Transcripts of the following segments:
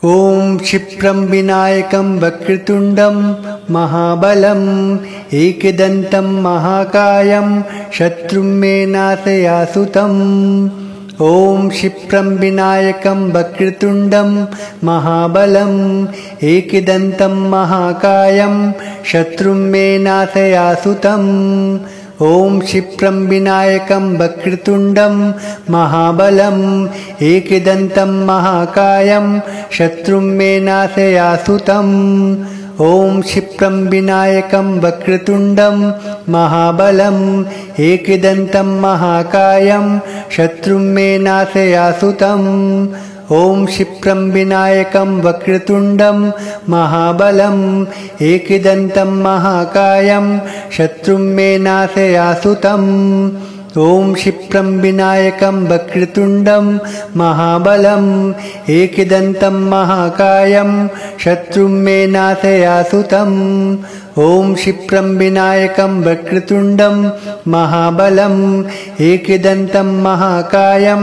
ॐ क्षिप्रं विनायकं वक्रतुण्डं महाबलम् एकदन्तं महाकायं शत्रुं मे नाशयासुतम्। ॐ क्षिप्रं विनायकं वक्रतुण्डं महाबलम् एकदन्तं महाकायं शत्रुं मे नाशयासुतम्। ॐ क्षिप्रं विनायकं वक्रतुण्डं महाबलम् एकदन्तं महाकायं शत्रुं मे नाशयासुतम्। ॐ क्षिप्रं विनायकं वक्रतुण्डं महाबलम् एकदन्तं महाकायं शत्रुं मे नाशयासुतम्। ॐ क्षिप्रं विनायकं वक्रतुण्डं महाबलम् एकदन्तं महाकायं शत्रुं मे नाशयासुतम्। ॐ क्षिप्रं विनायकं वक्रतुण्डं महाबलम् एकदन्तं महाकायं शत्रुं मे नाशयासुतम्। ॐ क्षिप्रं विनायकं वक्रतुण्डं महाबलम् एकदन्तं महाकायं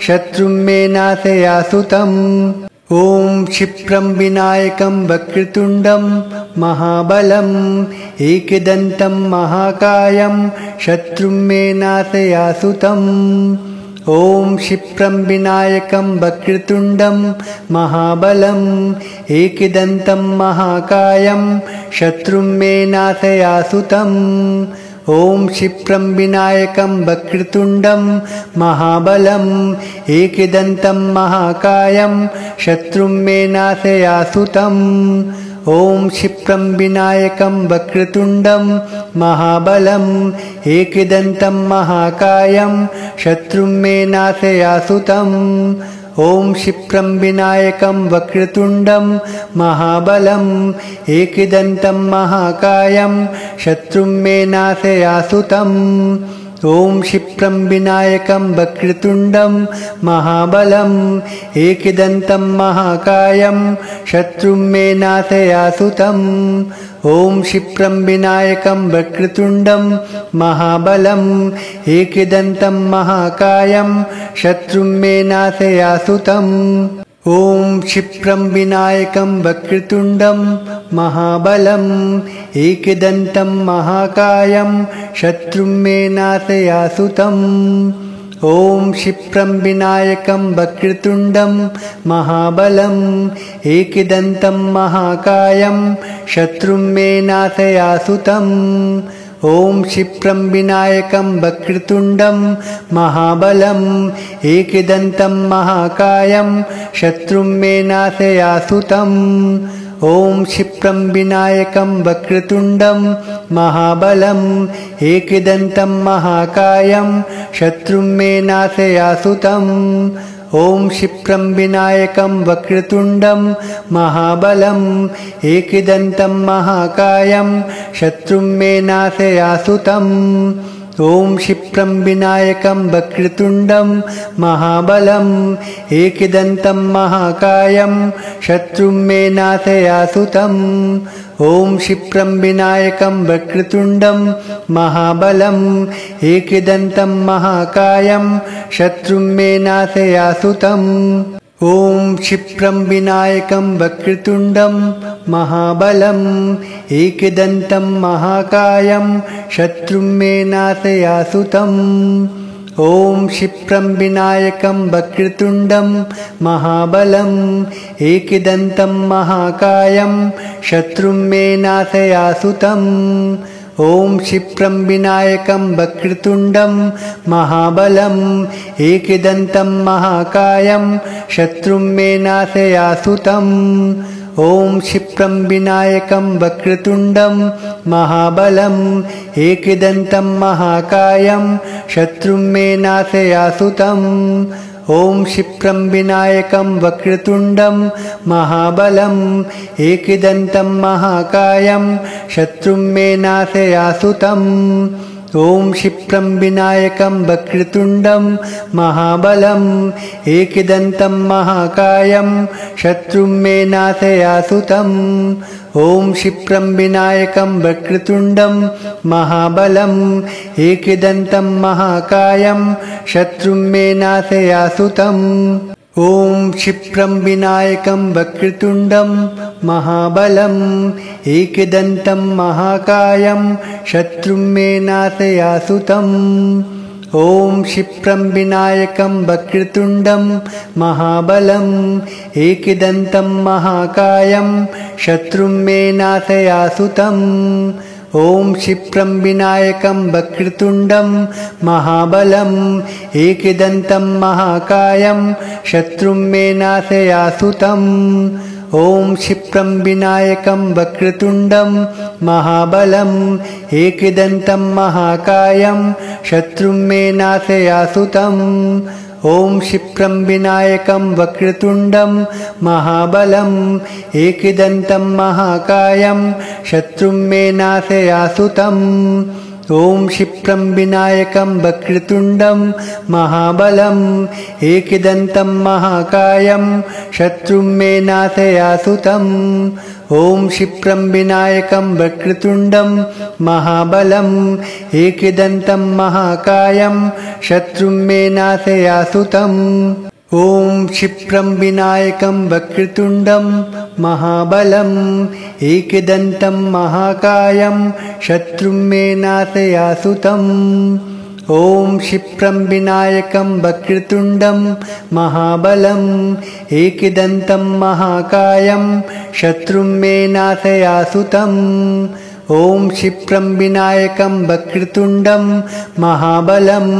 शत्रुं मे नाशयासुतम्। ॐ क्षिप्रं विनायकं वक्रतुण्डं महाबलम् एकदन्तं महाकायं शत्रुं मे नाशयासुतम्। ॐ क्षिप्रं विनायकं वक्रतुण्डं महाबलम् एकदन्तं महाकायं शत्रुं मे नाशयासुतम्। ॐ क्षिप्रं विनायकं वक्रतुण्डं महाबलम् एकदन्तं महाकायं शत्रुं मे नाशयासुतम्। ॐ क्षिप्रं विनायकं वक्रतुण्डं महाबलम् एकदन्तं महाकायं शत्रुं मे नाशयासुतम्। ॐ क्षिप्रं विनायकं वक्रतुण्डं महाबलम् एकदन्तं महाकायं शत्रुं मे नाशयासुतम्। ॐ क्षिप्रं विनायकं वक्रतुण्डं महाबलम् एकदन्तं महाकायं शत्रुं मे नाशयासुतम्। ॐ क्षिप्रं विनायकं वक्रतुण्डं महाबलम् एकदन्तं महाकायं शत्रुं मे नाशयासुतम्। ॐ क्षिप्रं विनायकं वक्रतुण्डं महाबलम् एकदन्तं महाकायं शत्रुं मे नाशयासुतम्। ॐ क्षिप्रं विनायकं वक्रतुण्डं महाबलम् एकदन्तं महाकायं शत्रुं मे नाशयासुतम्। ॐ क्षिप्रं विनायकं वक्रतुण्डं महाबलम् एकदन्तं महाकायं शत्रुं मे नाशयासुतम्। ॐ क्षिप्रं विनायकं वक्रतुण्डं महाबलम् एकदन्तं महाकायं शत्रुं मे नाशयासुतम्। ॐ क्षिप्रं विनायकं वक्रतुण्डं महाबलम् एकदन्तं महाकायं शत्रुं मे नाशयासुतम्। ॐ क्षिप्रं विनायकं वक्रतुण्डं महाबलम् एकदन्तं महाकायं शत्रुं मे नाशयासुतम्। ॐ क्षिप्रं विनायकं वक्रतुण्डं महाबलम् एकदन्तं महाकायं शत्रुं मे नाशयासुतम्। ॐ क्षिप्रं विनायकं वक्रतुण्डं महाबलम् एकदन्तं महाकायं शत्रुं मे नाशयासुतम्। ॐ क्षिप्रं विनायकं वक्रतुण्डं महाबलम् एकदन्तं महाकायं शत्रुं मे नाशयासुतम्। ॐ क्षिप्रं विनायकं वक्रतुण्डं महाबलम् एकदन्तं महाकायं शत्रुं मे नाशयासुतम्। ॐ क्षिप्रं विनायकं वक्रतुण्डं महाबलम् एकदन्तं महाकायं शत्रुं मे नाशयासुतम्। ॐ क्षिप्रं विनायकं वक्रतुण्डं महाबलम् एकदन्तं महाकायं शत्रुं मे नाशयासुतम्। ॐ क्षिप्रं विनायकं वक्रतुण्डं महाबलम् एकदन्तं महाकायं शत्रुं मे नाशयासुतम्। ॐ क्षिप्रं विनायकं वक्रतुण्डं महाबलम् एकदन्तं महाकायं शत्रुं मे नाशयासुतम्। ॐ क्षिप्रं विनायकं वक्रतुण्डं महाबलम् एकदन्तं महाकायं शत्रुं मे नाशयासुतम् ॐ क्षिप्रं विनायकं वक्रतुण्डं महाबलम् एकदन्तं महाकायं शत्रुं मे नाशयासुतम् ॐ क्षिप्रं विनायकं वक्रतुण्डं महाबलम् एकदन्तं महाकायं शत्रुं मे नाशयासुतम् ॐ क्षिप्रं विनायकं वक्रतुण्डं महाबलम् एकदन्तं महाकायं शत्रुं मे नाशयासुतम् ॐ क्षिप्रं विनायकं वक्रतुण्डं महाबलम् एकदन्तं महाकायं शत्रुं मे नाशयासुतम् ॐ क्षिप्रं विनायकं वक्रतुण्डं महाबलम् एकदन्तं महाकायं शत्रुं मे नाशयासुतम् ॐ क्षिप्रं विनायकं वक्रतुण्डं महाबलम् एकदन्तं महाकायं शत्रुं मे नाशयासुतम् ॐ क्षिप्रं विनायकं वक्रतुण्डं महाबलम् एकदन्तं महाकायं शत्रुं मे नाशयासुतम् ॐ क्षिप्रं विनायकं वक्रतुण्डं महाबलम् एकदन्तं महाकायं शत्रुं मे नाशयासुतम् ॐ क्षिप्रं विनायकं वक्रतुण्डं महाबलम्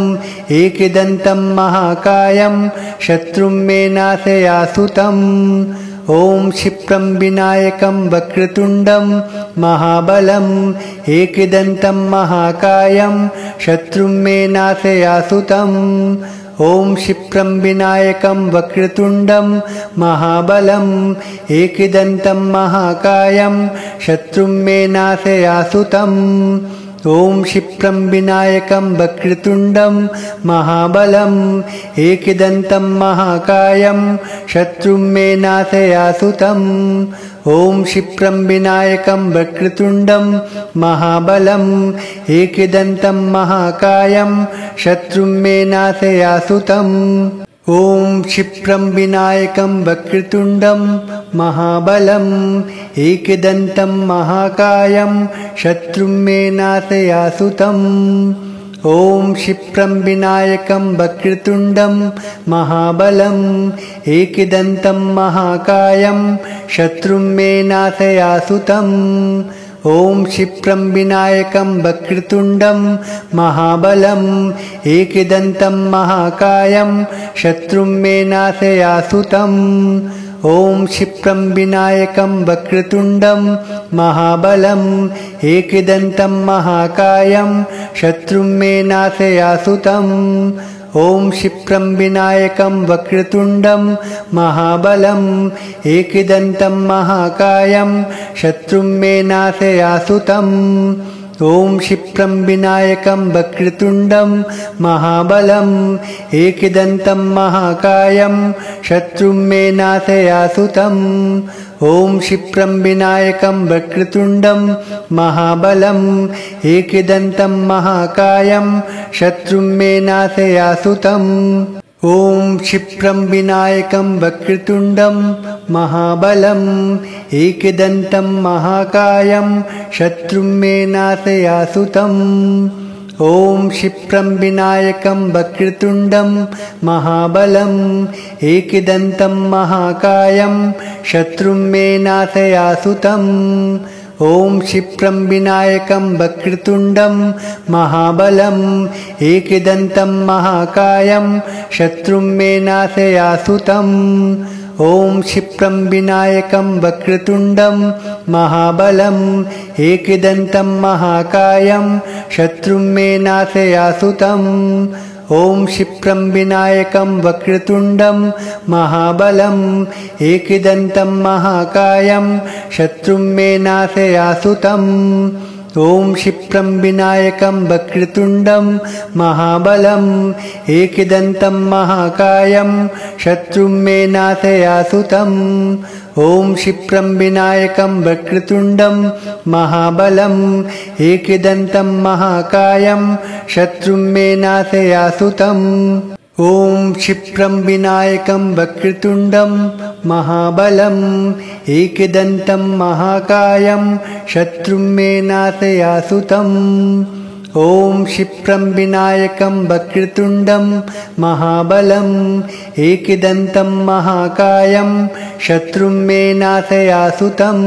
एकदन्तं महाकायं शत्रुं मे नाशयासुतम् ॐ क्षिप्रं विनायकं वक्रतुण्डं महाबलम् एकदन्तं महाकायं शत्रुं मे नाशयासुतम् ॐ क्षिप्रं विनायकं वक्रतुण्डं महाबलम् एकदन्तं महाकायं शत्रुं मे नाशयासुतम् ॐ क्षिप्रं विनायकं वक्रतुण्डं महाबलम् एकदन्तं महाकायं शत्रुं मे नाशयासुतम् ॐ क्षिप्रं विनायकं वक्रतुण्डं महाबलम् एकदन्तं महाकायं शत्रुं मे नाशयासुतम् ॐ क्षिप्रं विनायकं वक्रतुण्डं महाबलम् एकदन्तं महाकायं शत्रुं मे नाशयासुतम् ॐ क्षिप्रं विनायकं वक्रतुण्डं महाबलम् एकदन्तं महाकायं शत्रुं मे नाशयासुतम् ॐ क्षिप्रं विनायकं वक्रतुण्डं महाबलम् एकदन्तं महाकायं शत्रुं मे नाशयासुतम् ॐ क्षिप्रं विनायकं वक्रतुण्डं महाबलम् एकदन्तं महाकायं शत्रुं मे नाशयासुतम् ॐ क्षिप्रं विनायकं वक्रतुण्डं महाबलम् एकदन्तं महाकायं शत्रुं मे नाशयासुतम् ॐ क्षिप्रं विनायकं वक्रतुण्डं महाबलम् एकदन्तं महाकायं शत्रुं मे नाशयासुतम् ॐ क्षिप्रं विनायकं वक्रतुण्डं महाबलम् एकदन्तं महाकायं शत्रुं मे नाशयासुतम् ॐ क्षिप्रं विनायकं वक्रतुण्डं महाबलम् एकदन्तं महाकायं शत्रुं मे नाशयासुतम् ॐ क्षिप्रं विनायकं वक्रतुण्डं महाबलम् एकदन्तं महाकायं शत्रुं मे नाशयासुतम् ॐ क्षिप्रं विनायकं वक्रतुण्डं महाबलम् एकदन्तं महाकायं शत्रुं मे नाशयासुतम् ॐ क्षिप्रं विनायकं वक्रतुण्डं महाबलम् एकदन्तं महाकायं शत्रुं मे नाशयासुतम् ॐ क्षिप्रं विनायकं वक्रतुण्डं महाबलम् एकदन्तं महाकायं शत्रुं मे नाशयासुतम् ॐ क्षिप्रं विनायकं वक्रतुण्डं महाबलम् एकदन्तं महाकायं शत्रुं मे नाशयासुतम् ॐ क्षिप्रं विनायकं वक्रतुण्डं महाबलम् एकदन्तं महाकायं शत्रुं मे नाशयासुतम् ॐ क्षिप्रं विनायकं वक्रतुण्डं महाबलम् एकदन्तं महाकायं शत्रुं मे नाशयासुतम् ॐ क्षिप्रं विनायकं वक्रतुण्डं महाबलम् एकदन्तं महाकायं शत्रुं मे नाशयासुतम्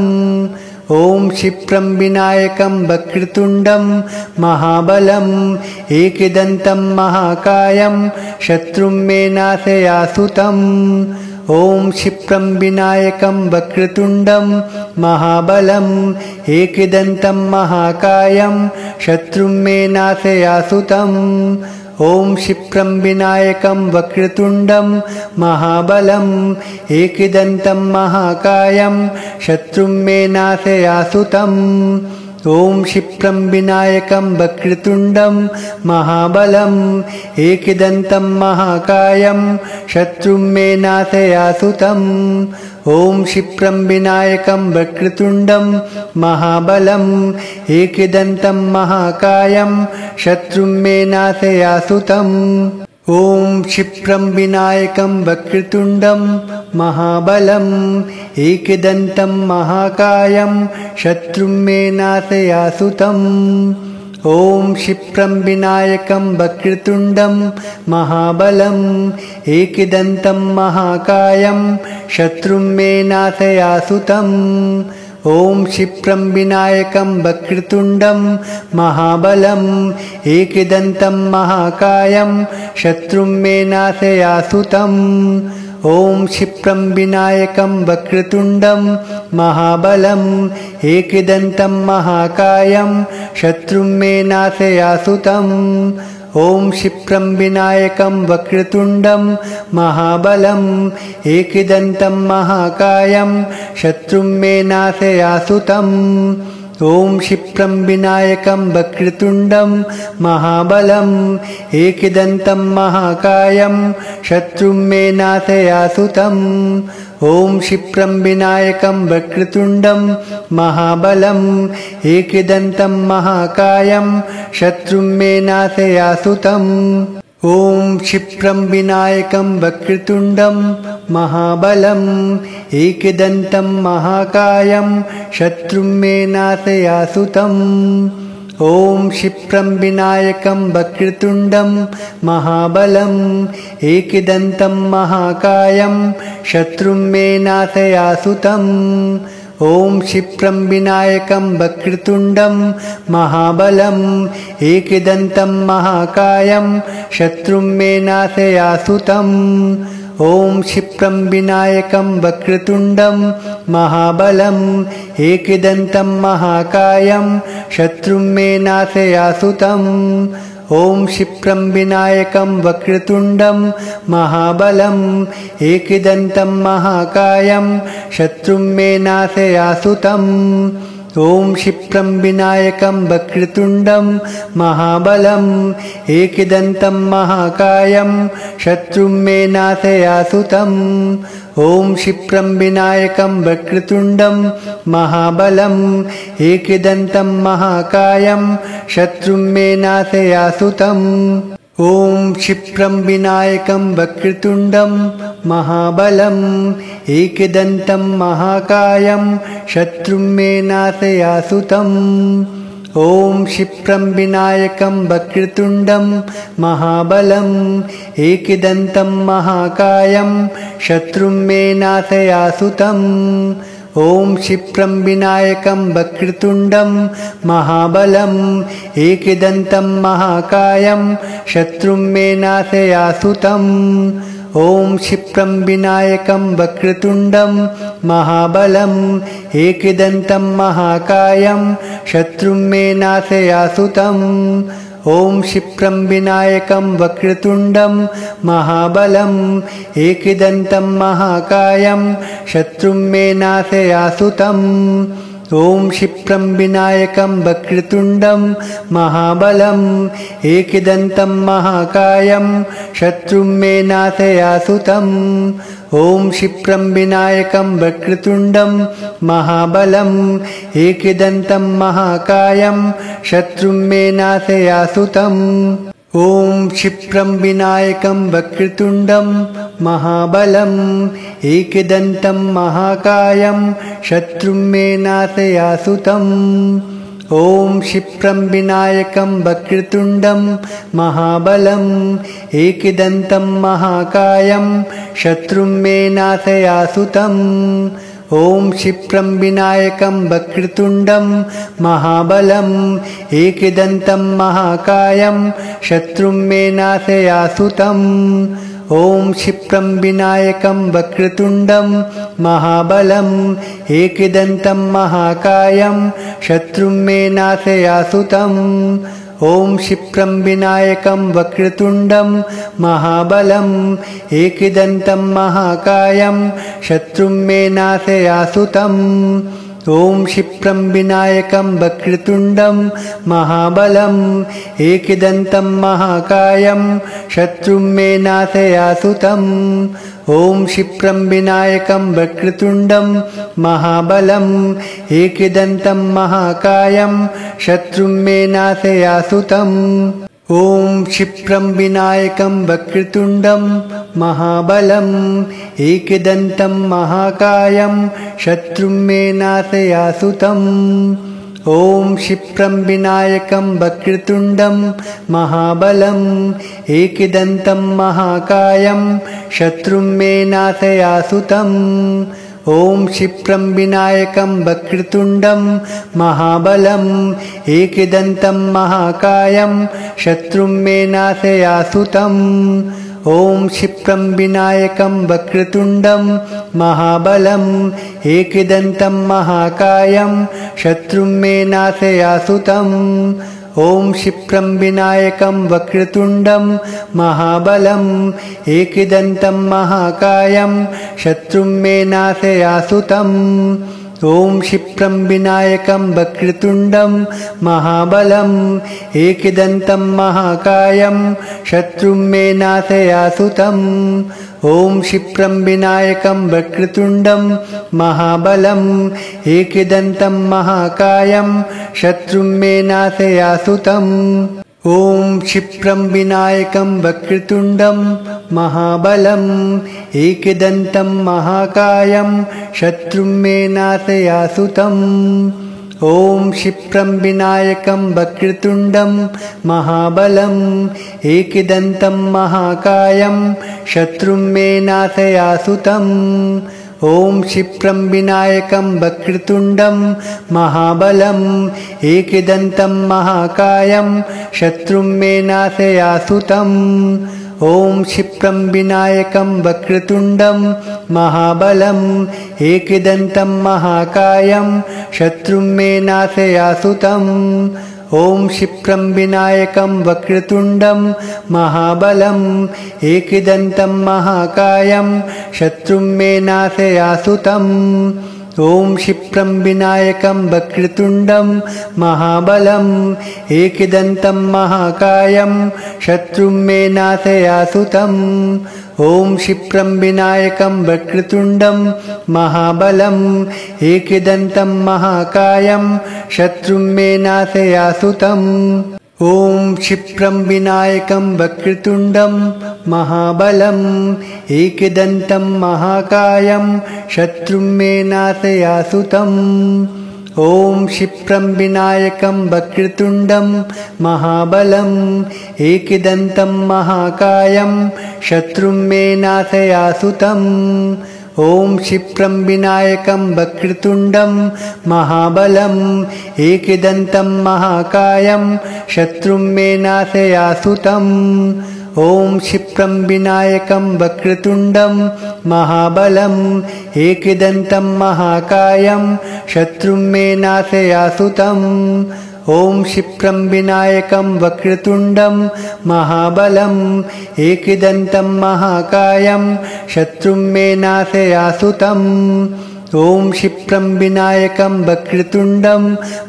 ॐ क्षिप्रं विनायकं वक्रतुण्डं महाबलम् एकदन्तं महाकायं शत्रुं मे नाशयासुतम् ॐ क्षिप्रं विनायकं वक्रतुण्डं महाबलम् एकदन्तं महाकायं शत्रुं मे नाशयासुतम् ॐ क्षिप्रं विनायकं वक्रतुण्डं महाबलम् एकदन्तं महाकायं शत्रुं मे नाशयासुतम् ॐ क्षिप्रं विनायकं वक्रतुण्डं महाबलम् एकदन्तं महाकायं शत्रुं मे नाशयासुतम् ॐ क्षिप्रं विनायकं वक्रतुण्डं महाबलम् एकदन्तं महाकायं शत्रुं मे नाशयासुतम् ॐ क्षिप्रं विनायकं वक्रतुण्डं महाबलम् एकदन्तं महाकायं शत्रुं मे नाशयासुतम् ॐ क्षिप्रं विनायकं वक्रतुण्डं महाबलम् एकदन्तं महाकायं शत्रुं मे नाशयासुतम् ॐ क्षिप्रं विनायकं वक्रतुण्डं महाबलम् एकदन्तं महाकायं शत्रुं मे नाशयासुतम् ॐ क्षिप्रं विनायकं वक्रतुण्डं महाबलम् एकदन्तं महाकायं शत्रुं मे नाशयासुतम् ॐ क्षिप्रं विनायकं वक्रतुण्डं महाबलम् एकदन्तं महाकायं शत्रुं मे नाशयासुतम् ॐ क्षिप्रं विनायकं वक्रतुण्डं महाबलम् एकदन्तं महाकायं शत्रुं मे नाशयासुतम् ॐ क्षिप्रं विनायकं वक्रतुण्डं महाबलम् एकदन्तं महाकायं शत्रुं मे नाशयासुतम् ॐ क्षिप्रं विनायकं वक्रतुण्डं महाबलम् एकदन्तं महाकायं शत्रुं मे नाशयासुतम् ॐ क्षिप्रं विनायकं वक्रतुण्डं महाबलम् एकदन्तं महाकायं शत्रुं मे नाशयासुतम् ॐ क्षिप्रं विनायकं वक्रतुण्डं महाबलम् एकदन्तं महाकायं शत्रुं मे नाशयासुतम् ॐ क्षिप्रं विनायकं वक्रतुण्डं महाबलम् एकदन्तं महाकायं शत्रुं मे नाशयासुतम् ॐ क्षिप्रं विनायकं वक्रतुण्डं महाबलम् एकदन्तं महाकायं शत्रुं मे नाशयासुतम् ॐ क्षिप्रं विनायकं वक्रतुण्डं महाबलम् एकदन्तं महाकायं शत्रुं मे नाशयासुतम् ॐ क्षिप्रं विनायकं वक्रतुण्डं महाबलम् एकदन्तं महाकायं शत्रुं मे नाशयासुतम् ॐ क्षिप्रं विनायकं वक्रतुण्डं महाबलम् एकदन्तं महाकायं शत्रुं मे नाशयासुतम् ॐ क्षिप्रं विनायकं वक्रतुण्डं महाबलम् एकदन्तं महाकायं शत्रुं मे नाशयासुतम् ॐ क्षिप्रं विनायकं वक्रतुण्डं महाबलम् एकदन्तं महाकायं शत्रुं मे नाशयासुतम् ॐ क्षिप्रं विनायकं वक्रतुण्डं महाबलम् एकदन्तं महाकायं शत्रुं मे नाशयासुतम् ॐ क्षिप्रं विनायकं वक्रतुण्डं महाबलम् एकदन्तं महाकायं शत्रुं मे नाशयासुतम् ॐ क्षिप्रं विनायकं वक्रतुण्डं महाबलम् एकदन्तं महाकायं शत्रुं मे नाशयासुतम् ॐ क्षिप्रं विनायकं वक्रतुण्डं महाबलम् एकदन्तं महाकायं शत्रुं मे नाशयासुतम् ॐ क्षिप्रं विनायकं वक्रतुण्डं महाबलं एकदन्तं महाकायं शत्रुं मे नाशयासुतम् ॐ क्षिप्रं विनायकं वक्रतुण्डं महाबलं एकदन्तं महाकायं शत्रुं मे नाशयासुतम् ॐ क्षिप्रं विनायकं वक्रतुण्डं महाबलं एकदन्तं महाकायं शत्रुं मे नाशयासुतम् ॐ क्षिप्रं विनायकं वक्रतुण्डं महाबलं एकदन्तं महाकायं शत्रुं मे नाशयासुतम् ॐ क्षिप्रं विनायकं वक्रतुण्डं महाबलं एकदन्तं महाकायं शत्रुं मे नाशयासुतम् ॐ क्षिप्रं विनायकं वक्रतुण्डं महाबलं एकदन्तं महाकायं शत्रुं मे नाशयासुतम् ॐ क्षिप्रं विनायकं वक्रतुण्डं महाबलं एकदन्तं महाकायं शत्रुं मे नाशयासुतम् ॐ क्षिप्रं विनायकं वक्रतुण्डं महाबलं एकदन्तं महाकायं शत्रुं मे नाशयासुतम् ॐ क्षिप्रं विनायकं वक्रतुण्डं महाबलं एकदन्तं महाकायं शत्रुं मे नाशयासुतम् ॐ क्षिप्रं विनायकं वक्रतुण्डं महाबलं एकदन्तं महाकायं शत्रुं मे नाशयासुतम् ॐ क्षिप्रं विनायकं वक्रतुण्डं महाबलं एकदन्तं महाकायं शत्रुं मे नाशयासुतम् ॐ क्षिप्रं विनायकं वक्रतुण्डं महाबलं एकदन्तं महाकायं शत्रुं मे नाशयासुतम् ॐ क्षिप्रं विनायकं वक्रतुण्डं महाबलं एकदन्तं महाकायं शत्रुं मे नाशयासुतम् ॐ क्षिप्रं विनायकं वक्रतुण्डं महाबलं एकदन्तं महाकायं शत्रुं मे नाशयासुतम् ॐ क्षिप्रं विनायकं वक्रतुण्डं महाबलं एकदन्तं महाकायं शत्रुं मे नाशयासुतम् ॐ क्षिप्रं विनायकं वक्रतुण्डं महाबलं एकदन्तं महाकायं शत्रुं मे नाशयासुतम् ॐ क्षिप्रं विनायकं वक्रतुण्डं महाबलं एकदन्तं महाकायं शत्रुं मे नाशयासुतम् ॐ क्षिप्रं विनायकं वक्रतुण्डं महाबलं एकदन्तं महाकायं शत्रुं मे नाशयासुतम् ॐ क्षिप्रं विनायकं वक्रतुण्डं महाबलं एकदन्तं महाकायं शत्रुं मे नाशयासुतम् ॐ क्षिप्रं विनायकं वक्रतुण्डं महाबलं एकदन्तं महाकायं शत्रुं मे नाशयासुतम् ॐ क्षिप्रं विनायकं वक्रतुण्डं महाबलं एकदन्तं महाकायं शत्रुं मे नाशयासुतम् ॐ क्षिप्रं विनायकं वक्रतुण्डं महाबलं एकदन्तं महाकायं शत्रुं मे नाशयासुतम् ॐ क्षिप्रं विनायकं वक्रतुण्डं महाबलं एकदन्तं महाकायं शत्रुं मे नाशयासुतम् ॐ क्षिप्रं विनायकं वक्रतुण्डं महाबलं एकदन्तं महाकायं शत्रुं मे नाशयासुतम् ॐ क्षिप्रं विनायकं वक्रतुण्डं महाबलं एकदन्तं महाकायं शत्रुं मे नाशयासुतम् ॐ क्षिप्रं विनायकं वक्रतुण्डं महाबलं एकदन्तं महाकायं शत्रुं मे नाशयासुतम् ॐ क्षिप्रं विनायकं वक्रतुण्डं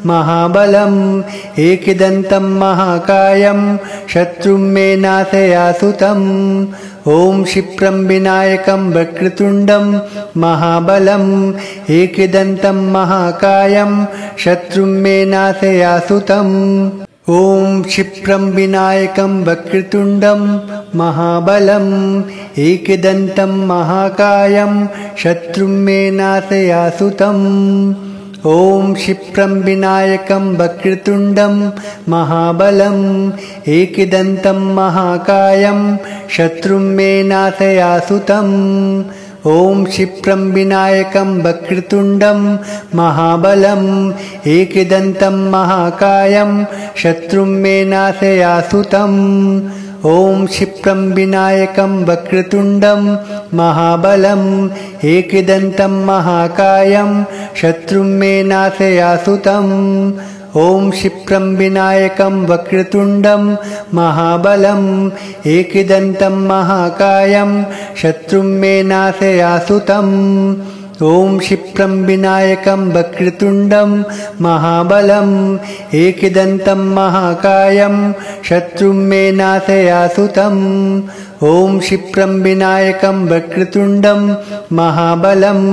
महाबलं एकदन्तं महाकायं शत्रुं मे नाशयासुतम् ॐ क्षिप्रं विनायकं वक्रतुण्डं महाबलं एकदन्तं महाकायं शत्रुं मे नाशयासुतम् ॐ क्षिप्रं विनायकं वक्रतुण्डं महाबलम् एकदन्तं महाकायं शत्रुं मे नाशयासुतम् ॐ क्षिप्रं विनायकं वक्रतुण्डं महाबलम् एकदन्तं महाकायं शत्रुं मे नाशयासुतम् ॐ क्षिप्रं विनायकं वक्रतुण्डं महाबलम् एकदन्तं महाकायं शत्रुं मे नाशयासुतम् ॐ क्षिप्रं विनायकं वक्रतुण्डं महाबलम् एकदन्तं महाकायं शत्रुं मे नाशयासुतम् ॐ क्षिप्रं विनायकं वक्रतुण्डं महाबलम् एकदन्तं महाकायं शत्रुं मे नाशयासुतम् ॐ क्षिप्रं विनायकं वक्रतुण्डं महाबलम् एकदन्तं महाकायं शत्रुं मे नाशयासुतम् ॐ क्षिप्रं विनायकं वक्रतुण्डं महाबलम्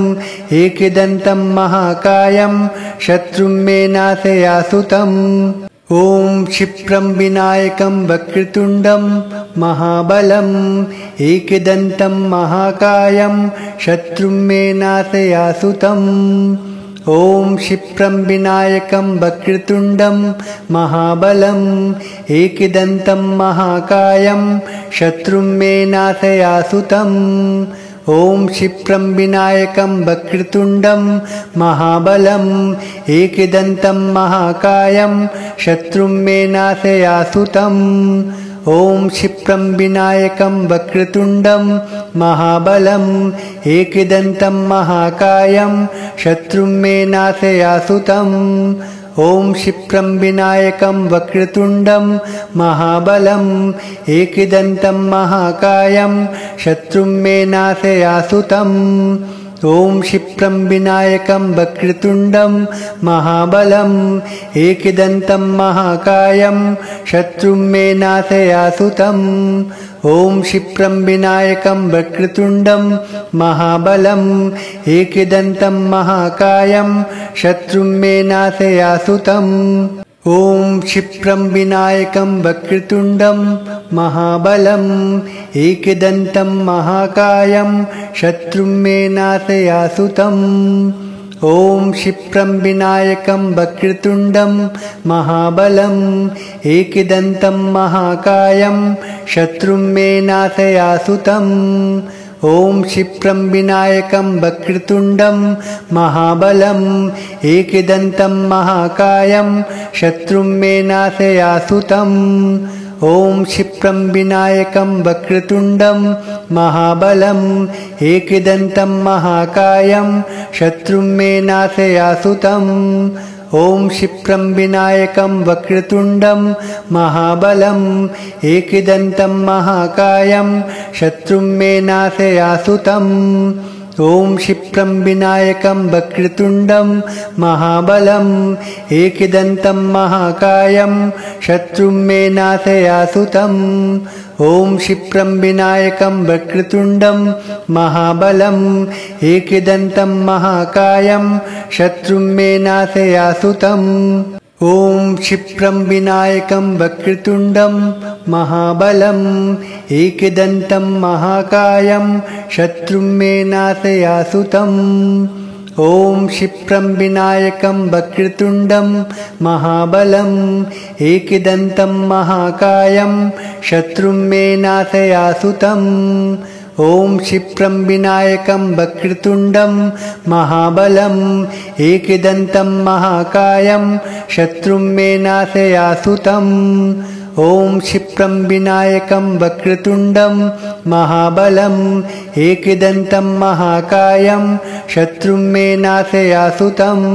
एकदन्तं महाकायं शत्रुं मे नाशयासुतम् ॐ क्षिप्रं विनायकं वक्रतुण्डं महाबलम् एकदन्तं महाकायं शत्रुं मे नाशयासुतम् ॐ क्षिप्रं विनायकं वक्रतुण्डं महाबलम् एकदन्तं महाकायं शत्रुं मे नाशयासुतम् ॐ क्षिप्रं विनायकं वक्रतुण्डं महाबलम् एकदन्तं महाकायं शत्रुं मे नाशयासुतम् ॐ क्षिप्रं विनायकं वक्रतुण्डं महाबलम् एकदन्तं महाकायं शत्रुं मे नाशयासुतम् ॐ क्षिप्रं विनायकं वक्रतुण्डं महाबलम् एकदन्तं महाकायं शत्रुं मे नाशयासुतम् ॐ क्षिप्रं विनायकं वक्रतुण्डं महाबलम् एकदन्तं महाकायं शत्रुं मे नाशयासुतम् ॐ क्षिप्रं विनायकं वक्रतुण्डं महाबलम् एकदन्तं महाकायं शत्रुं मे नाशयासुतम् ॐ क्षिप्रं विनायकं वक्रतुण्डं महाबलम् एकदन्तं महाकायं शत्रुं मे नाशयासुतम् ॐ क्षिप्रं विनायकं वक्रतुण्डं महाबलम् एकदन्तं महाकायं शत्रुं मे नाशयासुतम् ॐ क्षिप्रं विनायकं वक्रतुण्डं महाबलम् एकदन्तं महाकायं शत्रुं मे नाशयासुतम् ॐ क्षिप्रं विनायकं वक्रतुण्डं महाबलम् एकदन्तं महाकायं शत्रुं मे नाशयासुतम् ॐ क्षिप्रं विनायकं वक्रतुण्डं महाबलम् एकदन्तं महाकायं शत्रुं मे नाशयासुतम् ॐ क्षिप्रं विनायकं वक्रतुण्डं महाबलम् एकदन्तं महाकायं शत्रुं मे नाशयासुतम् ॐ क्षिप्रं विनायकं वक्रतुण्डं महाबलम् एकदन्तं महाकायं शत्रुं मे नाशयासुतम् ॐ क्षिप्रं विनायकं वक्रतुण्डं महाबलम् एकदन्तं महाकायं शत्रुं मे नाशयासुतम् ॐ क्षिप्रं विनायकं वक्रतुण्डं महाबलम् एकदन्तं महाकायं शत्रुं मे नाशयासुतम् ॐ क्षिप्रं विनायकं वक्रतुण्डं महाबलम् एकदन्तं महाकायं शत्रुं मे नाशयासुतम् ॐ क्षिप्रं विनायकं वक्रतुण्डं महाबलम् एकदन्तं महाकायं शत्रुं मे नाशयासुतम्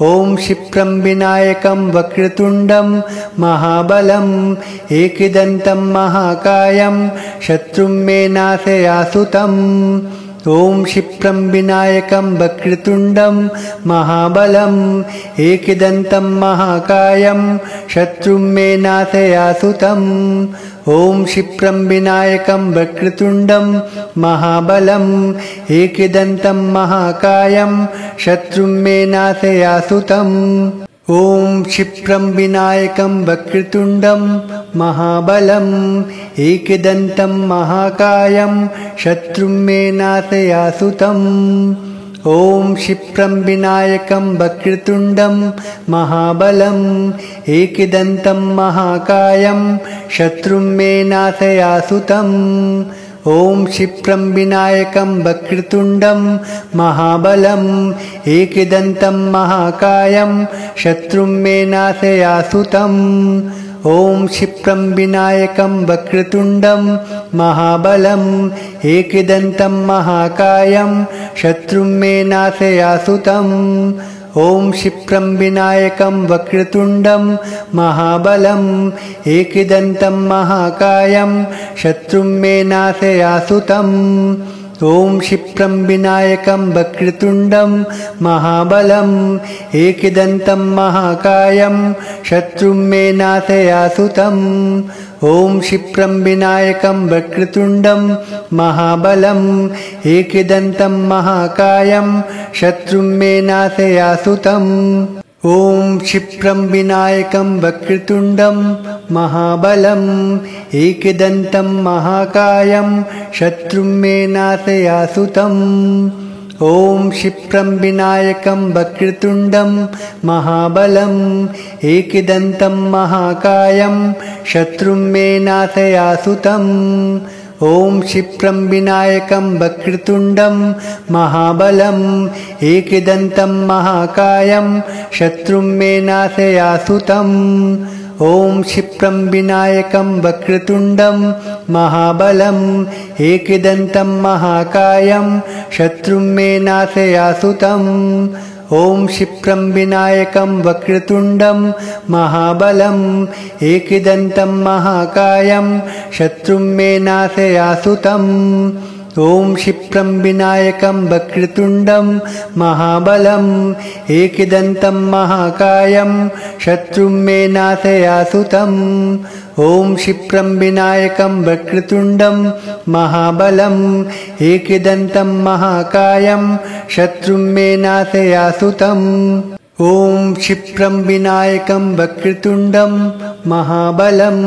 ॐ क्षिप्रं विनायकं वक्रतुण्डं महाबलम् एकदन्तं महाकायं शत्रुं मे नाशयासुतम् ॐ क्षिप्रं विनायकं वक्रतुण्डं महाबलम् एकदन्तं महाकायं शत्रुं मे नाशयासुतम् ॐ क्षिप्रं विनायकं वक्रतुण्डं महाबलम् एकदन्तं महाकायं शत्रुं मे नाशयासुतम् ॐ क्षिप्रं विनायकं वक्रतुण्डं महाबलम् एकदन्तं महाकायं शत्रुं मे नाशयासुतम् ॐ क्षिप्रं विनायकं वक्रतुण्डं महाबलम् एकदन्तं महाकायं शत्रुं मे नाशयासुतम् ॐ क्षिप्रं विनायकं वक्रतुण्डं महाबलम् एकदन्तं महाकायं शत्रुं मे नाशयासुतम् ॐ क्षिप्रं विनायकं वक्रतुण्डं महाबलम् एकदन्तं महाकायं शत्रुं मे नाशयासुतम् ॐ क्षिप्रं विनायकं वक्रतुण्डं महाबलम् एकदन्तं महाकायं शत्रुं मे नाशयासुतम् ॐ क्षिप्रं विनायकं वक्रतुण्डं महाबलम् एकदन्तं महाकायं शत्रुं मे नाशयासुतम् ॐ क्षिप्रं विनायकं वक्रतुण्डं महाबलम् एकदन्तं महाकायं शत्रुं मे नाशयासुतम् ॐ क्षिप्रं विनायकं वक्रतुण्डं महाबलम् एकदन्तं महाकायं शत्रुं मे नाशयासुतम् ॐ क्षिप्रं विनायकं वक्रतुण्डं महाबलम् एकदन्तं महाकायं शत्रुं मे नाशयासुतम् ॐ क्षिप्रं विनायकं वक्रतुण्डं महाबलम् एकदन्तं महाकायं शत्रुं मे नाशयासुतम् ॐ क्षिप्रं विनायकं वक्रतुण्डं महाबलम् एकदन्तं महाकायं शत्रुं मे नाशयासुतम् ॐ क्षिप्रं विनायकं वक्रतुण्डं महाबलम् एकदन्तं महाकायं शत्रुं मे नाशयासुतम् ॐ क्षिप्रं विनायकं वक्रतुण्डं महाबलम् एकदन्तं महाकायं शत्रुं मे नाशयासुतम् ॐ क्षिप्रं विनायकं वक्रतुण्डं महाबलम् एकदन्तं महाकायं शत्रुं मे नाशयासुतम् ॐ क्षिप्रं विनायकं वक्रतुण्डं महाबलम्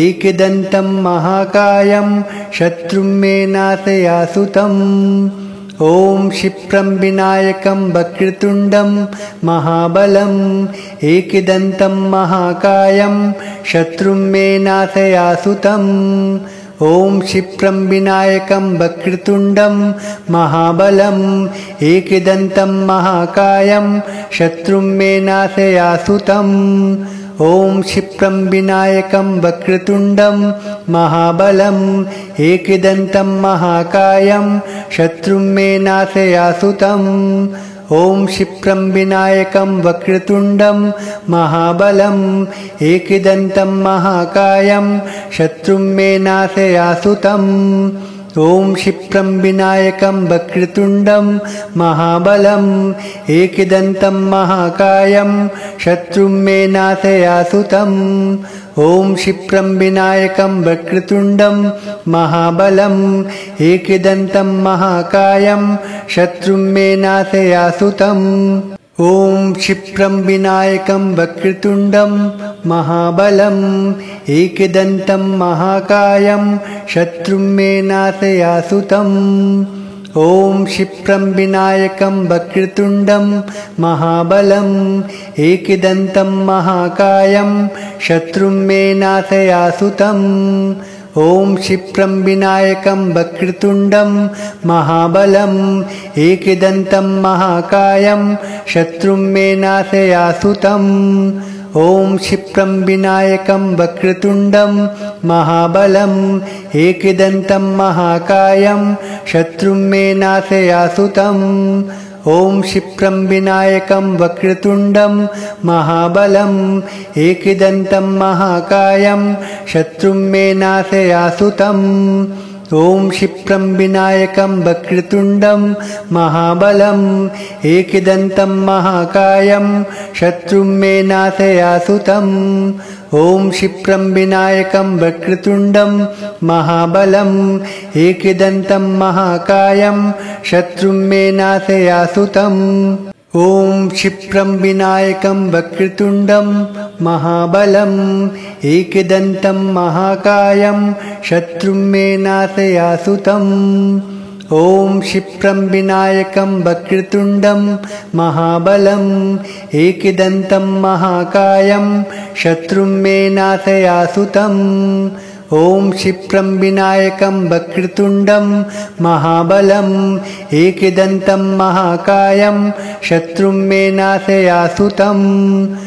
एकदन्तं महाकायं शत्रुं मे नाशयासुतम् ॐ क्षिप्रं विनायकं वक्रतुण्डं महाबलम् एकदन्तं महाकायं शत्रुं मे नाशयासुतम् ॐ क्षिप्रं विनायकं वक्रतुण्डं महाबलम् एकदन्तं महाकायं शत्रुं मे नाशयासुतम् ॐ क्षिप्रं विनायकं वक्रतुण्डं महाबलम् एकदन्तं महाकायं शत्रुं मे नाशयासुतम् ॐ क्षिप्रं विनायकं वक्रतुण्डं महाबलम् एकदन्तं महाकायं शत्रुं मे नाशयासुतम् ॐ क्षिप्रं विनायकं वक्रतुण्डं महाबलम् एकदन्तं महाकायं शत्रुं मे नाशयासुतम् ॐ क्षिप्रं विनायकं वक्रतुण्डं महाबलम् एकदन्तं महाकायं शत्रुं मे नाशयासुतम् ॐ क्षिप्रं विनायकं वक्रतुण्डं महाबलम् एकदन्तं महाकायं शत्रुं मे नाशयासुतम् ॐ क्षिप्रं विनायकं वक्रतुण्डं महाबलम् एकदन्तं महाकायं शत्रुं मे नाशयासुतम् ॐ क्षिप्रं विनायकं वक्रतुण्डं महाबलम् एकदन्तं महाकायं शत्रुं मे नाशयासुतम् ॐ क्षिप्रं विनायकं वक्रतुण्डं महाबलम् एकदन्तं महाकायं शत्रुं मे नाशयासुतम् ॐ क्षिप्रं विनायकं वक्रतुण्डं महाबलम् एकदन्तं महाकायं शत्रुं मे नाशयासुतम् ॐ क्षिप्रं विनायकं वक्रतुण्डं महाबलम् एकदन्तं महाकायं शत्रुं मे नाशयासुतम् ॐ क्षिप्रं विनायकं वक्रतुण्डं महाबलम् एकदन्तं महाकायं शत्रुं मे नाशयासुतम् ॐ क्षिप्रं विनायकं वक्रतुण्डं महाबलम् एकदन्तं महाकायं शत्रुं मे नाशयासुतम् ॐ क्षिप्रं विनायकं वक्रतुण्डं महाबलम् एकदन्तं महाकायं शत्रुं मे नाशयासुतम् ॐ क्षिप्रं विनायकं वक्रतुण्डं महाबलम् एकदन्तं महाकायं शत्रुं मे नाशयासुतम्।